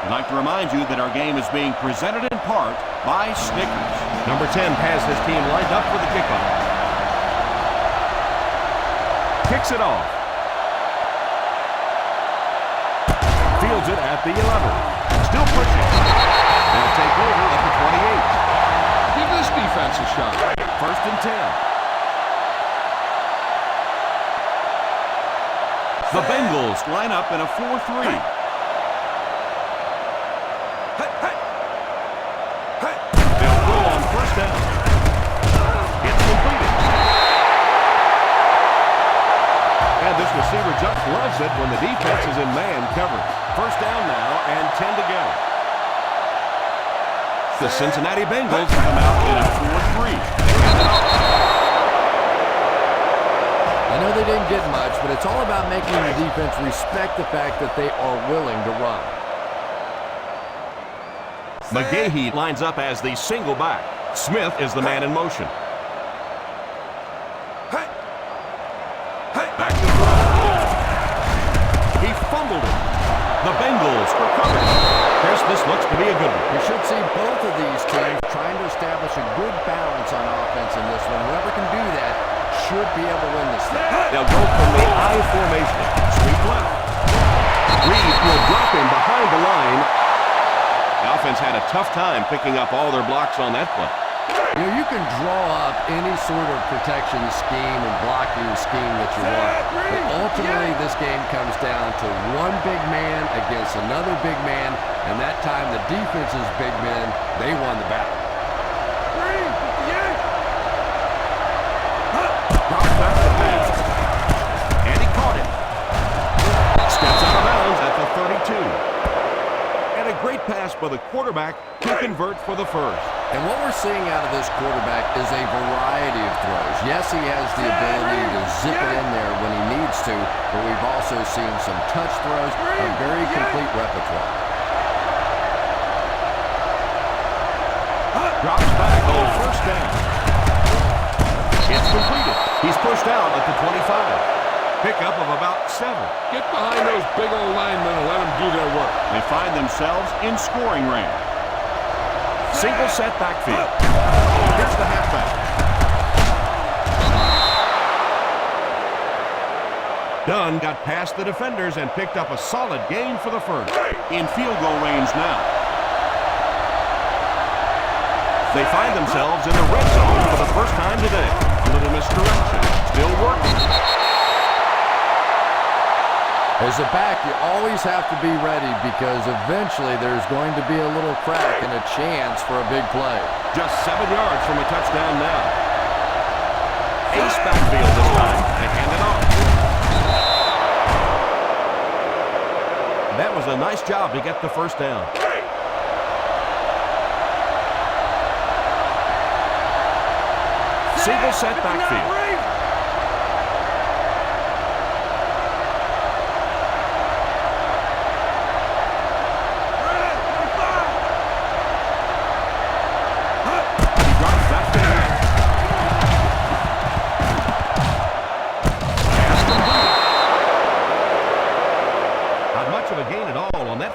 I'd like to remind you that our game is being presented in part by Snickers. Number 10 has his team lined up for the kickoff. Kicks it off. Fields it at the 11. Still pushing. They'll take over at the 28. Give this defense a shot. First and 10. The Bengals line up in a 4-3. They'll go on first down. It's completed. And this receiver just loves it when the defense is in man coverage. First down now and 10 to go. The Cincinnati Bengals come out in a 4-3. I know they didn't get much, but it's all about making the defense respect the fact that they are willing to run. McGahee lines up as the single back. Smith is the man in motion. Back to throw. He fumbled it. The Bengals recovered. Chris, this looks to be a good one. You should see both of these teams trying to establish a good balance on offense in this one. Whoever can do that should be able to win this thing. They'll go from the I formation. Sweep left. Reed will drop him behind the line. The offense had a tough time picking up all their blocks on that play. You know, you can draw up any sort of protection scheme and blocking scheme that you want. But ultimately, this game comes down to one big man against another big man. And that time, the defense's big men, they won the battle. Drops back to pass. And he caught it. Steps out of bounds at the 32. And a great pass by the quarterback to convert for the first. And what we're seeing out of this quarterback is a variety of throws. Yes, he has the ability to zip it in there when he needs to, but we've also seen some touch throws, a very complete repertoire. Drops back on first down. It's completed. He's pushed out at the 25. Pickup of about 7. Get behind those big old linemen and let them do their work. They find themselves in scoring range. Single set backfield. Here's the halfback. Dunn got past the defenders and picked up a solid gain for the first. In field goal range now. They find themselves in the red zone for the first time today. A little misdirection. Still working. As a back, you always have to be ready because eventually there's going to be a little crack and a chance for a big play. Just 7 yards from a touchdown now. Ace backfield this time and hand it off. That was a nice job to get the first down. Single set backfield.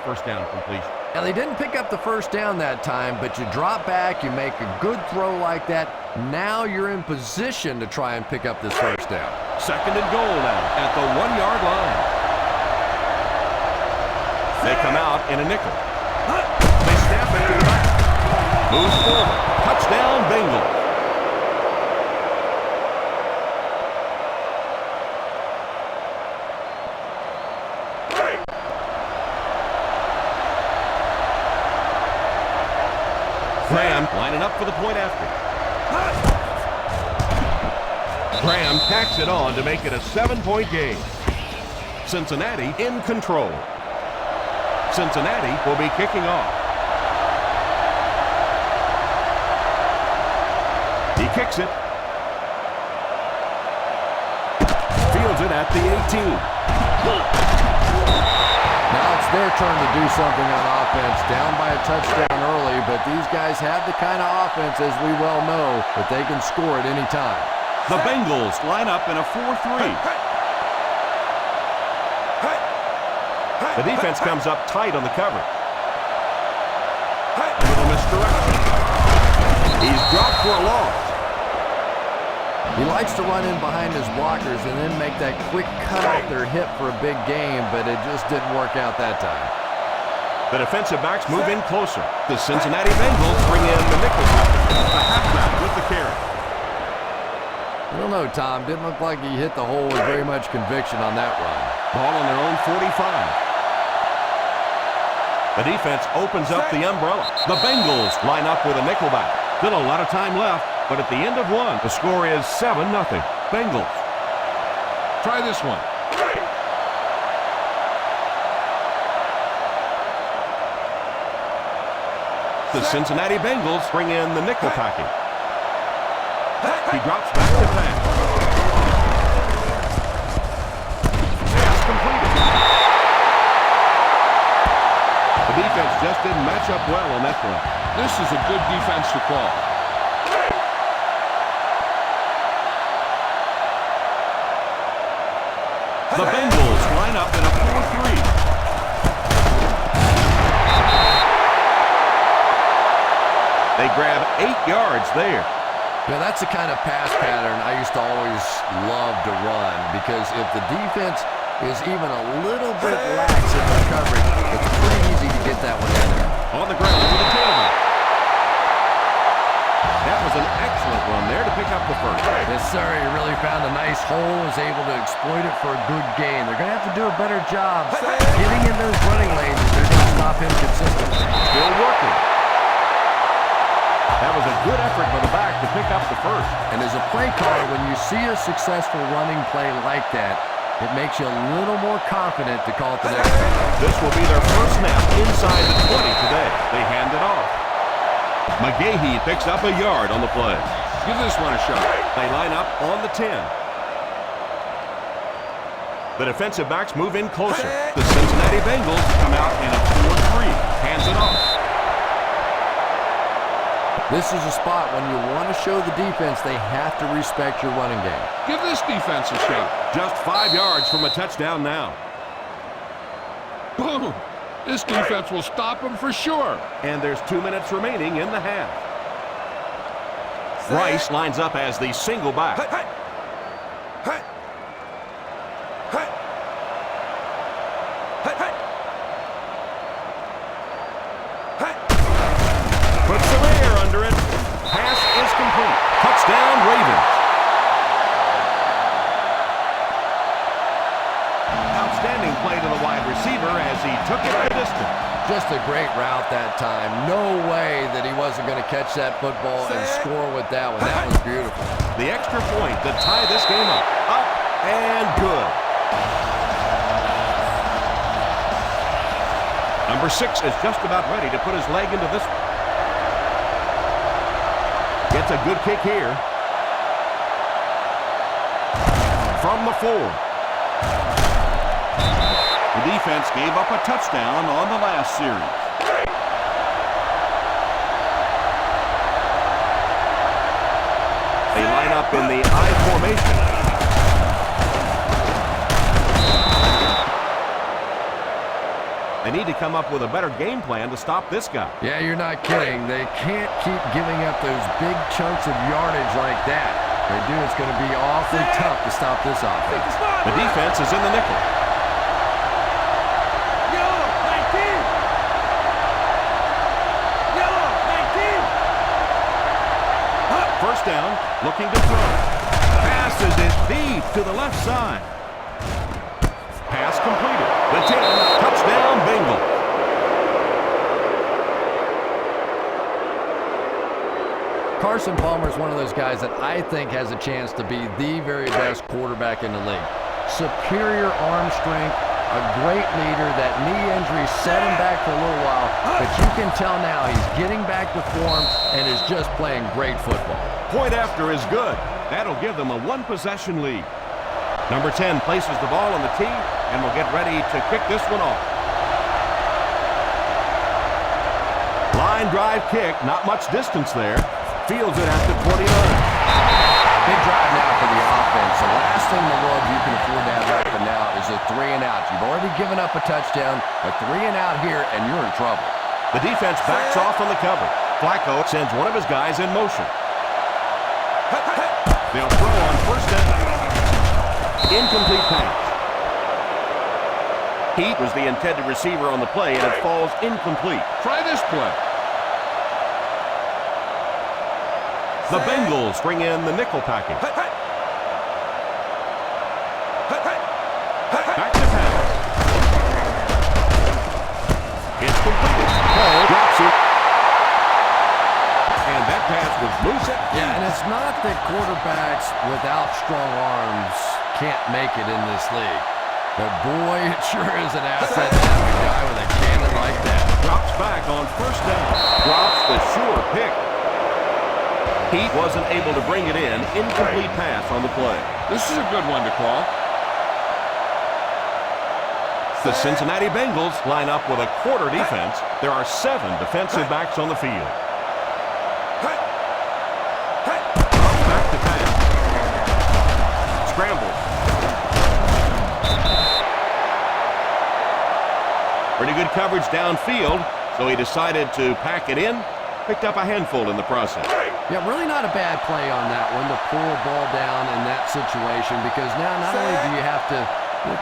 First down completion. Now, they didn't pick up the first down that time, but you drop back, you make a good throw like that. Now you're in position to try and pick up this first down. Second and goal now at the 1-yard line. They come out in a nickel. They snap it to the back. Moves forward. Touchdown, Bengals. Graham lining up for the point after. Graham tacks it on to make it a 7-point game. Cincinnati in control. Cincinnati will be kicking off. He kicks it. Fields it at the 18. Now it's their turn to do something on offense. Down by a touchdown early, but these guys have the kind of offense, as we well know, that they can score at any time. The Bengals line up in a 4-3. The defense comes up tight on the coverage. direction. He's dropped for a loss. He likes to run in behind his blockers and then make that quick cut off their hip for a big game, but it just didn't work out that time. The defensive backs move in closer. The Cincinnati Bengals bring in the nickel back. The halfback with the carry. I don't know, Tom. Didn't look like he hit the hole with very much conviction on that run. Ball on their own 45. The defense opens up the umbrella. The Bengals line up with a nickelback. Still a lot of time left, but at the end of one, the score is 7-0. Bengals. Try this one. The Cincinnati Bengals bring in the nickel package. He drops back to pass. Pass completed. The defense just didn't match up well on that play. This is a good defense to call. The Bengals line up in a 4-3. They grab 8 yards there. Yeah, that's the kind of pass pattern I used to always love to run, because if the defense is even a little bit lax in their coverage, it's pretty easy to get that one in there. On the ground with the tailback. That was an excellent run there to pick up the first. Yes, sir. He really found a nice hole, was able to exploit it for a good gain. They're going to have to do a better job getting in those running lanes if they're going to stop him consistently. Still working. That was a good effort by the back to pick up the first. And as a play caller, when you see a successful running play like that, it makes you a little more confident to call it the next time. This will be their first snap inside the 20 today. They hand it off. McGahee picks up a yard on the play. Give this one a shot. They line up on the 10. The defensive backs move in closer. The Cincinnati Bengals come out in a 4-3. Hands it off. This is a spot when you want to show the defense they have to respect your running game. Give this defense a shot. Just 5 yards from a touchdown now. Boom. This defense will stop him for sure. And there's 2 minutes remaining in the half. Rice lines up as the single back. Puts some air under it. Pass is complete. Touchdown, Ravens. Outstanding play to the wide receiver as he took it the distance. Just a great route that time. No way that he wasn't going to catch that football and score with that one. That was beautiful. The extra point to tie this game up. Up and good. Number 6 is just about ready to put his leg into this one. Gets a good kick here. From the 4. The defense gave up a touchdown on the last series. They line up in the I formation. They need to come up with a better game plan to stop this guy. Yeah, you're not kidding. They can't keep giving up those big chunks of yardage like that. If they do, it's going to be awfully tough to stop this offense. The defense is in the nickel. First down, looking to throw. Passes it deep to the left side. Pass completed. The 10, touchdown Bengals. Carson Palmer is one of those guys that I think has a chance to be the very best quarterback in the league. Superior arm strength, a great leader. That knee injury set him back for a little while, but you can tell now he's getting back to form and is just playing great football. Point after is good. That'll give them a 1-possession lead. Number 10 places the ball on the tee and will get ready to kick this one off. Line drive kick, not much distance there. Fields it at the 29. Big drive now for the offense. The last thing in the world you can afford to have happen now is a 3-and-out. You've already given up a touchdown, a 3-and-out here, and you're in trouble. The defense backs off on the cover. Flacco sends one of his guys in motion. They'll throw on first down. Incomplete pass. Heat was the intended receiver on the play, and it falls incomplete. Try this play. The Bengals bring in the nickel package. Back to pass. It's completed. Ball drops it. And that pass was loose. Yeah, and it's not that quarterbacks without strong arms can't make it in this league. But boy, it sure is an asset to have a guy with a cannon like that. Drops back on first down. Drops the sure pick. Heat wasn't able to bring it in. Incomplete pass on the play. This is a good one to call. The Cincinnati Bengals line up with a quarter defense. There are 7 defensive backs on the field. Back to pass. Scramble. Pretty good coverage downfield, so he decided to pack it in. Picked up a handful in the process. Yeah, really not a bad play on that one to pull a ball down in that situation, because now not only do you have to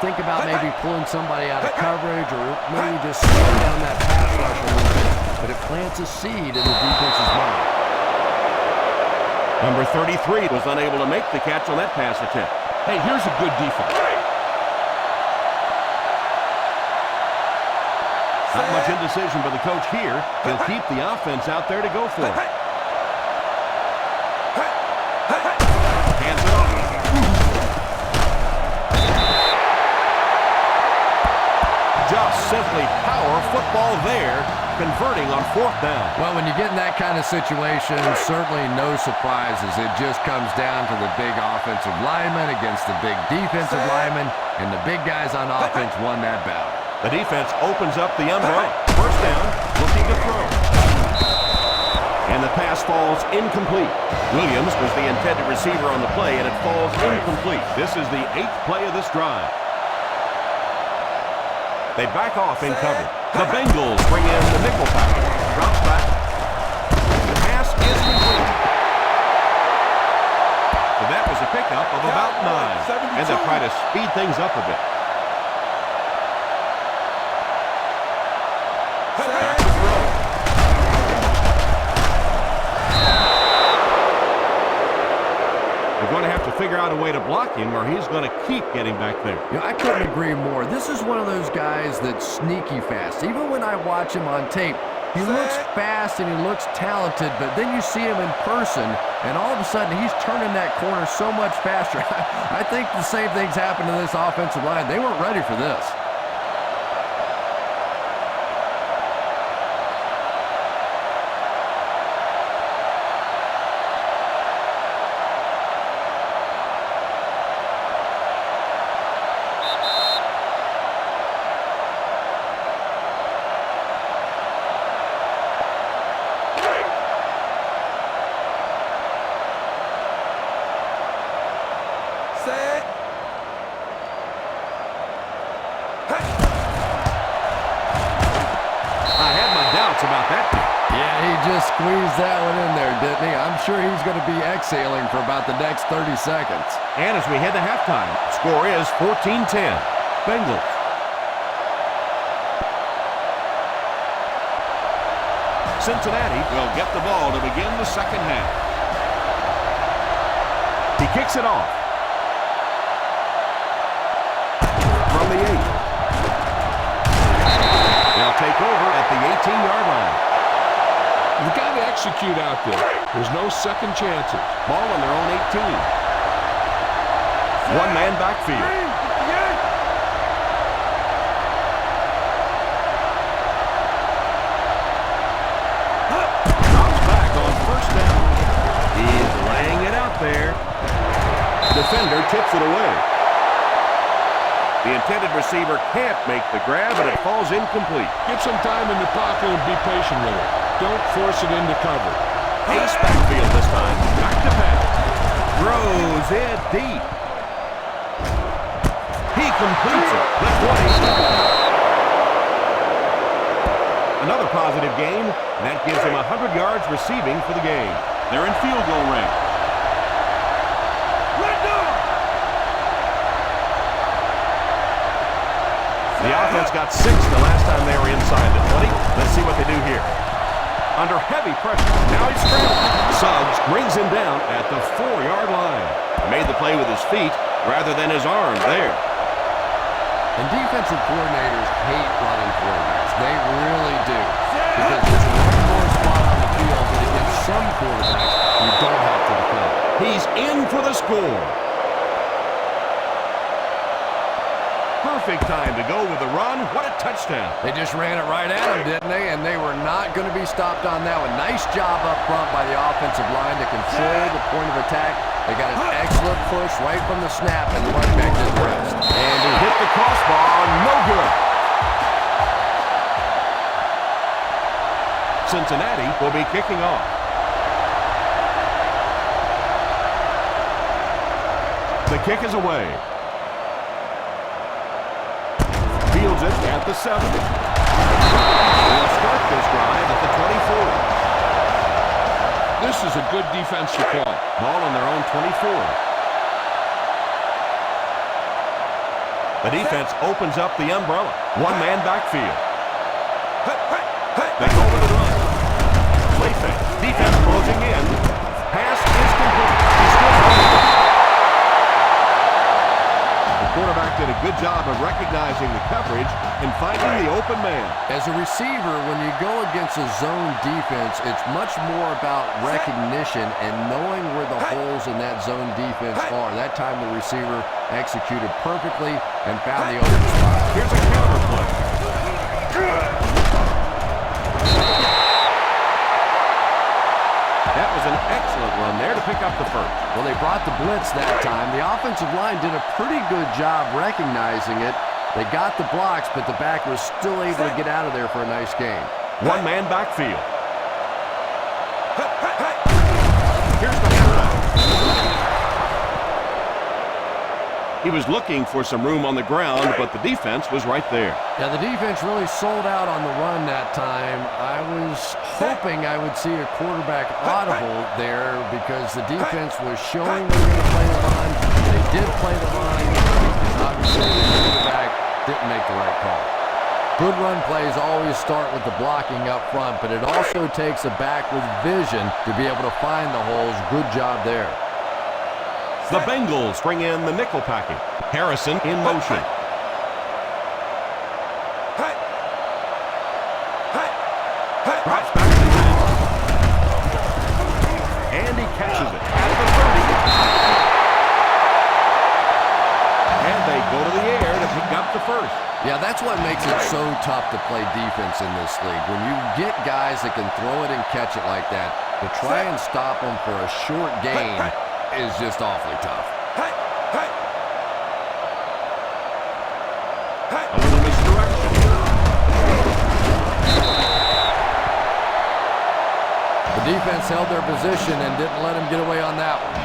think about maybe pulling somebody out of coverage or maybe just slowing down that pass rush a little bit, but it plants a seed in the defense's mind. Number 33 was unable to make the catch on that pass attempt. Hey, here's a good defense. Not much indecision by the coach here. He'll keep the offense out there to go for it. Hands it off. Just simply power football there, converting on fourth down. Well, when you get in that kind of situation, certainly no surprises. It just comes down to the big offensive lineman against the big defensive lineman, and the big guys on offense won that battle. The defense opens up the umbrella. First down, looking to throw. And the pass falls incomplete. Williams was the intended receiver on the play, and it falls incomplete. This is the 8th play of this drive. They back off in cover. The Bengals bring in the nickel package. Drops back. The pass is complete. So that was a pickup of about 9. And they'll try to speed things up a bit. Back to throw. They're going to have to figure out a way to block him, or he's going to keep getting back there. Yeah, I couldn't agree more. This is one of those guys that's sneaky fast. Even when I watch him on tape, he looks fast and he looks talented, but then you see him in person, and all of a sudden he's turning that corner so much faster. I think the same thing's happened to this offensive line. They weren't ready for this. About that. Yeah, he just squeezed that one in there, didn't he? I'm sure he's going to be exhaling for about the next 30 seconds. And as we head to halftime, score is 14-10. Bengals. Cincinnati will get the ball to begin the second half. He kicks it off. From the 8. They'll take over at the 18-yard line. You've got to execute out there. There's no second chances. Ball on their own 18. One-man backfield. Drops back on first down. He's laying it out there. Defender tips it away. The intended receiver can't make the grab, and it falls incomplete. Get some time in the pocket and be patient with it. Don't force it into cover. Ace backfield this time. Back to pass. Throws it deep. He completes it. The 20. Another positive gain, and that gives him 100 yards receiving for the game. They're in field goal range. The offense got 6 the last time they were inside the 20. Let's see what they do here. Under heavy pressure. Now he's scrambling. Suggs brings him down at the 4-yard line. Made the play with his feet rather than his arm there. And defensive coordinators hate running quarterbacks. They really do. Because there's one more spot on the field, but against some quarterbacks, you don't have to defend. He's in for the score. Perfect time to go with the run. What a touchdown. They just ran it right at him, didn't they? And they were not going to be stopped on that one. Nice job up front by the offensive line to control the point of attack. They got an excellent push right from the snap, and the running back didn't rest. And he hit the crossbar. No good. Cincinnati will be kicking off. The kick is away. Fields it at the 7. They'll start this drive at the 24. This is a good defensive call. Ball on their own 24. The defense opens up the umbrella. One-man backfield. They go with the run. Play fake. Defense closing in. Pass is complete. He's still running. The quarterback did a good job of recognizing the coverage and finding the open man. As a receiver, when you go against a zone defense, it's much more about recognition and knowing where the holes in that zone defense are. That time the receiver executed perfectly and found the open spot. Here's a counter play. That was an excellent run there to pick up the first. Well, they brought the blitz that time. The offensive line did a pretty good job recognizing it. They got the blocks, but the back was still able to get out of there for a nice gain. One-man backfield. Here's the handoff. He was looking for some room on the ground, but the defense was right there. Yeah, the defense really sold out on the run that time. I was hoping I would see a quarterback audible there because the defense was showing they were going to play the run. They did play the run, and obviously the quarterback didn't make the right call. Good run plays always start with the blocking up front, but it also takes a back with vision to be able to find the holes. Good job there. The Bengals bring in the nickel packing. Harrison in motion. Drops back to the 10. And he catches it at the 30. And they go to the air to pick up the first. Yeah, that's what makes it so tough to play defense in this league. When you get guys that can throw it and catch it like that, to try and stop them for a short gain is just awfully tough. A little misdirection. The defense held their position and didn't let him get away on that one.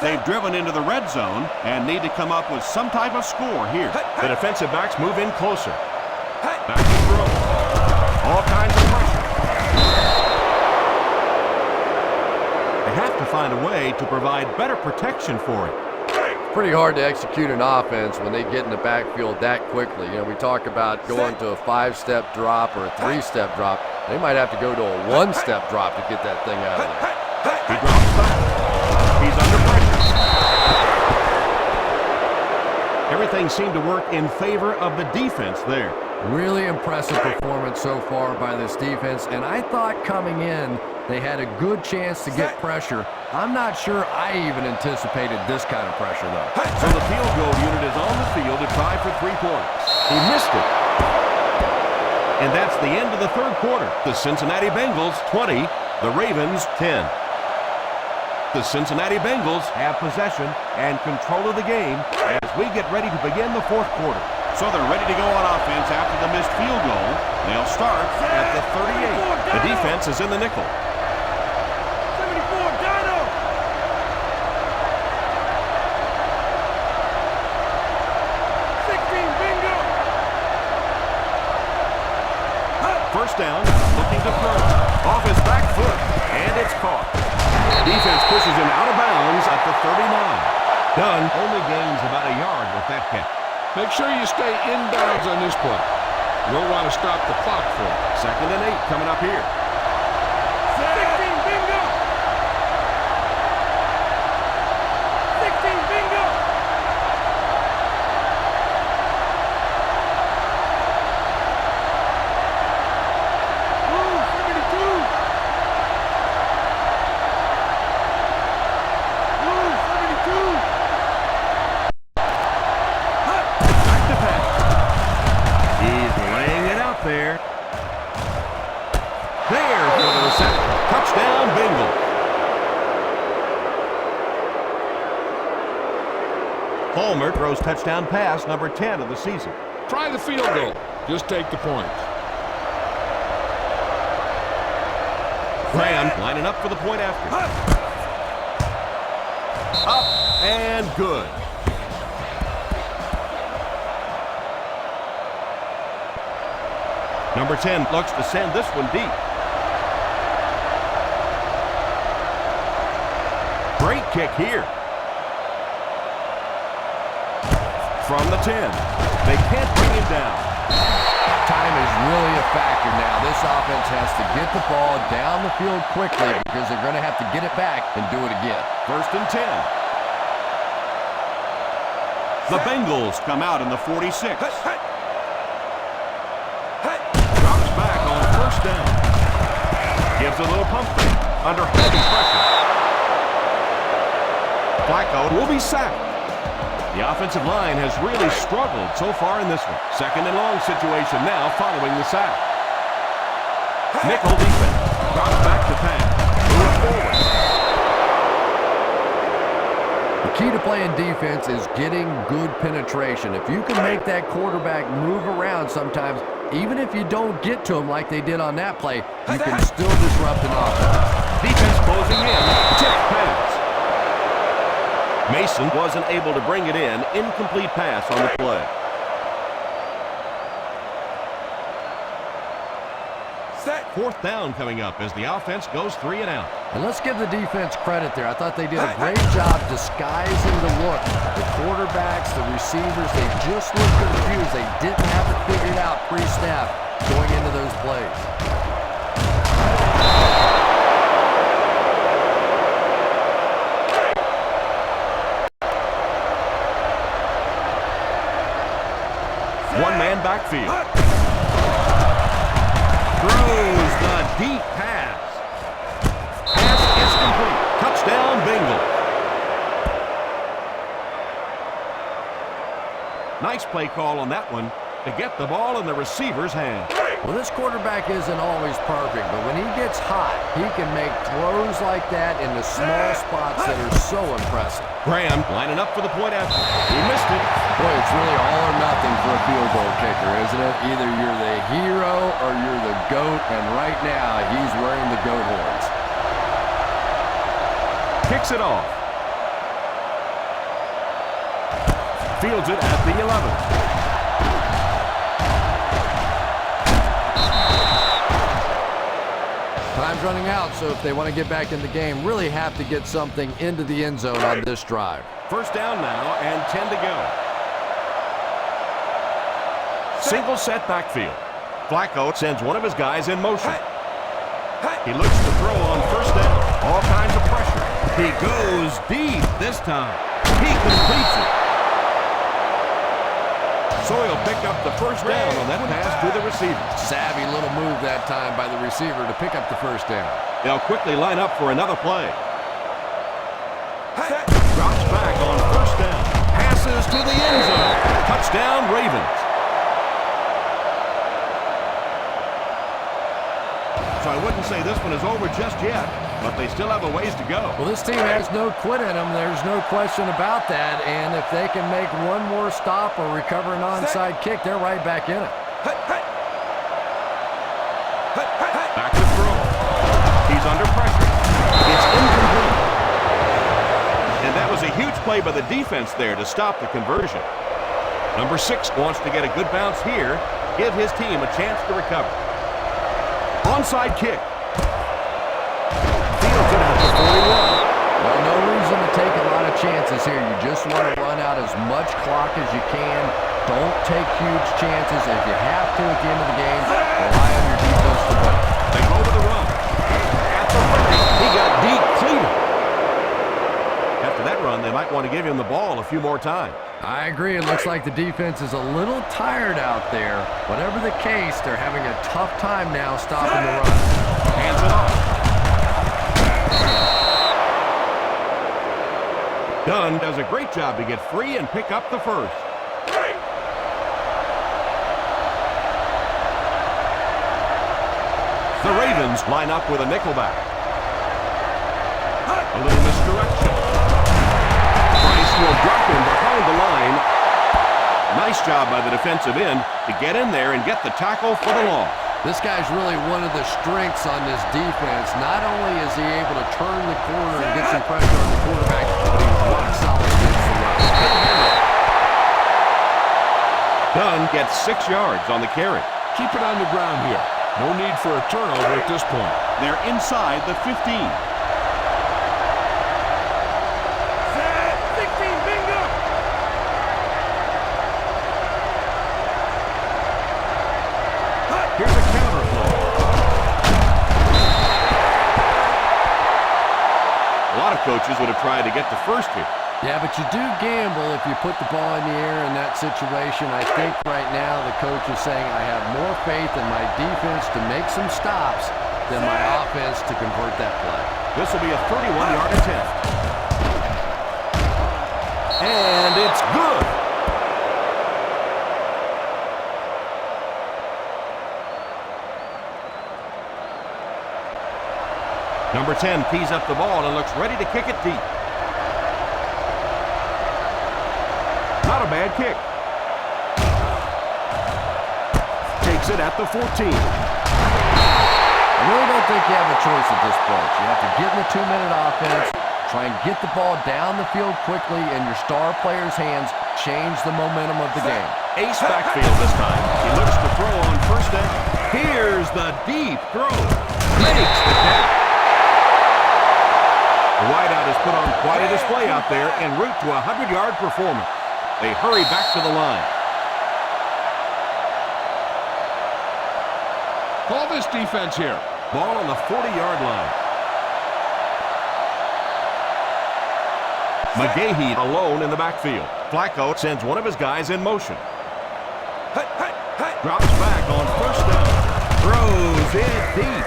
They've driven into the red zone and need to come up with some type of score here. The defensive backs move in closer. Back to throw. All kinds of pressure. They have to find a way to provide better protection for it. Pretty hard to execute an offense when they get in the backfield that quickly. You know, we talk about going to a 5-step drop or a 3-step drop. They might have to go to a 1-step drop to get that thing out of there. He drops back. He's under pressure. Everything seemed to work in favor of the defense there. Really impressive performance so far by this defense, and I thought coming in they had a good chance to get pressure. I'm not sure I even anticipated this kind of pressure, though. So the field goal unit is on the field to try for 3 points. He missed it. And that's the end of the third quarter. The Cincinnati Bengals 20, the Ravens 10. The Cincinnati Bengals have possession and control of the game as we get ready to begin the fourth quarter. So they're ready to go on offense after the missed field goal. They'll start at the 38. The defense is in the nickel. First down, looking to throw. Off his back foot, and it's caught. Defense pushes him out of bounds at the 39. Dunn only gains about a yard with that catch. Make sure you stay inbounds on this play. You don't want to stop the clock for it. 2nd and 8 coming up here. 16, bingo! 16, bingo! Ooh, 72! Ooh, 72! Back to pass. He's laying it out there. There for the reception. Touchdown, Bengals. Palmer throws touchdown pass number 10 of the season. Try the field goal. Just take the points. Graham lining up for the point after. Up and good. Number 10 looks to send this one deep. Great kick here. From the 10. They can't bring him down. Time is really a factor now. This offense has to get the ball down the field quickly because they're going to have to get it back and do it again. 1st and 10. The Bengals come out in the 46. Drops back on 1st down. Gives a little pump fake under heavy pressure. Flacco will be sacked. The offensive line has really struggled so far in this one. 2nd and long situation now following the sack. Nickel defense. Drops back to pass. Move forward. The key to playing defense is getting good penetration. If you can make that quarterback move around sometimes, even if you don't get to him like they did on that play, you can still disrupt an offense. Defense closing in. Tick pass. Mason wasn't able to bring it in. Incomplete pass on the play. Set. 4th down coming up as the offense goes 3 and out. And let's give the defense credit there. I thought they did a great job disguising the look. The quarterbacks, the receivers, they just looked confused. They didn't have it figured out pre-snap going into those plays. One-man backfield. Throws the deep pass. Pass is complete. Touchdown, Bengals. Nice play call on that one to get the ball in the receiver's hand. Well, this quarterback isn't always perfect, but when he gets hot, he can make throws like that in the small spots that are so impressive. Graham lining up for the point after. He missed it. Boy, it's really all or nothing for a field goal kicker, isn't it? Either you're the hero or you're the GOAT, and right now he's wearing the GOAT horns. Kicks it off. Fields it at the 11. Time's running out, so if they want to get back in the game, really have to get something into the end zone on this drive. 1st down now and 10 to go. Single set backfield. Flacco sends one of his guys in motion. He looks to throw on 1st down. All kinds of pressure. He goes deep this time. He completes it. So he'll pick up the 1st down on that pass to the receiver. Savvy little move that time by the receiver to pick up the 1st down. They'll quickly line up for another play. Drops back on 1st down. Passes to the end zone. Touchdown, Ravens. So I wouldn't say this one is over just yet, but they still have a ways to go. Well, this team has no quit in them. There's no question about that. And if they can make one more stop or recover an onside kick, they're right back in it. Back to throw. He's under pressure. It's incomplete. And that was a huge play by the defense there to stop the conversion. Number 6 wants to get a good bounce here, give his team a chance to recover. Onside kick. Fields it at the 41. Well, no reason to take a lot of chances here. You just want to run out as much clock as you can. Don't take huge chances. If you have to at the end of the game, rely on your defense to win. They go to the run. At the 30. He got deep, clean. After that run, they might want to give him the ball a few more times. I agree. It looks like the defense is a little tired out there. Whatever the case, they're having a tough time now stopping the run. Hands it off. Dunn does a great job to get free and pick up the first. The Ravens line up with a nickelback. A little misdirection. Price will drop him behind the line. Nice job by the defensive end to get in there and get the tackle for the loss. This guy's really one of the strengths on this defense. Not only is he able to turn the corner and get some pressure on the quarterback, but he's rock solid against the run. Dunn gets 6 yards on the carry. Keep it on the ground here. No need for a turnover at this point. They're inside the 15. Set. 16, bingo. Here's a counter play. A lot of coaches would have tried to get the first here. Yeah, but you do gamble if you put the ball in the air in that situation. I think right now the coach is saying I have more faith in my defense to make some stops than my offense to convert that play. This will be a 31-yard attempt. And it's good. Number 10 tees up the ball and looks ready to kick it deep. Not a bad kick. Takes it at the 14. I really don't think you have a choice at this point. You have to get in the 2-minute offense, try and get the ball down the field quickly in your star players' hands, change the momentum of the game. Ace backfield this time. He looks to throw on first down. Here's the deep throw. Makes the catch. The wideout has put on quite a display out there en route to a 100-yard performance. They hurry back to the line. Call this defense here. Ball on the 40-yard line. McGahee alone in the backfield. Flacco sends one of his guys in motion. Drops back on first down. Throws it deep.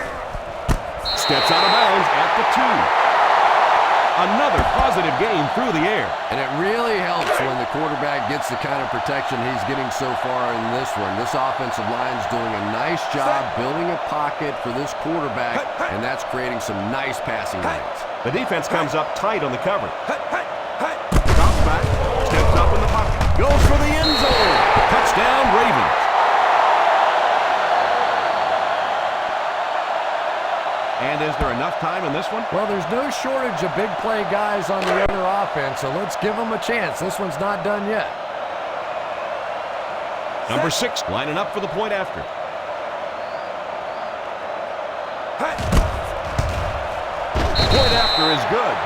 Steps out of bounds at the 2. Another positive game through the air. And it really helps when the quarterback gets the kind of protection he's getting so far in this one. This offensive line's doing a nice job building a pocket for this quarterback, and that's creating some nice passing lanes. The defense comes up tight on the cover. Drops back, steps up in the pocket, goes for the end zone. Touchdown, Ravens. And is there enough time in this one? Well, there's no shortage of big play guys on the other offense, so let's give them a chance. This one's not done yet. Number 6 lining up for the point after. Point after is good.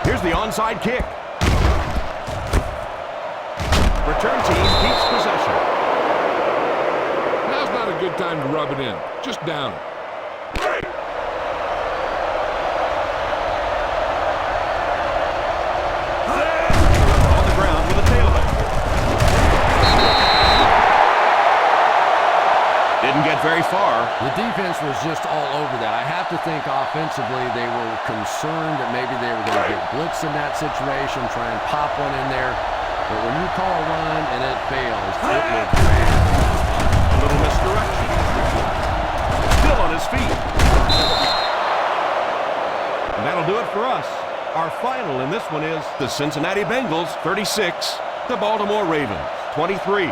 Here's the onside kick. Return team keeps possession. Now's not a good time to rub it in. Just down it. On the ground with a tailback. Didn't get very far. The defense was just all over that. I have to think offensively they were concerned that maybe they were going to get blitzed in that situation, try and pop one in there. But when you call a run and it fails, it looks bad. A little misdirection. Still on his feet. And that'll do it for us. Our final in this one is the Cincinnati Bengals 36, the Baltimore Ravens 23.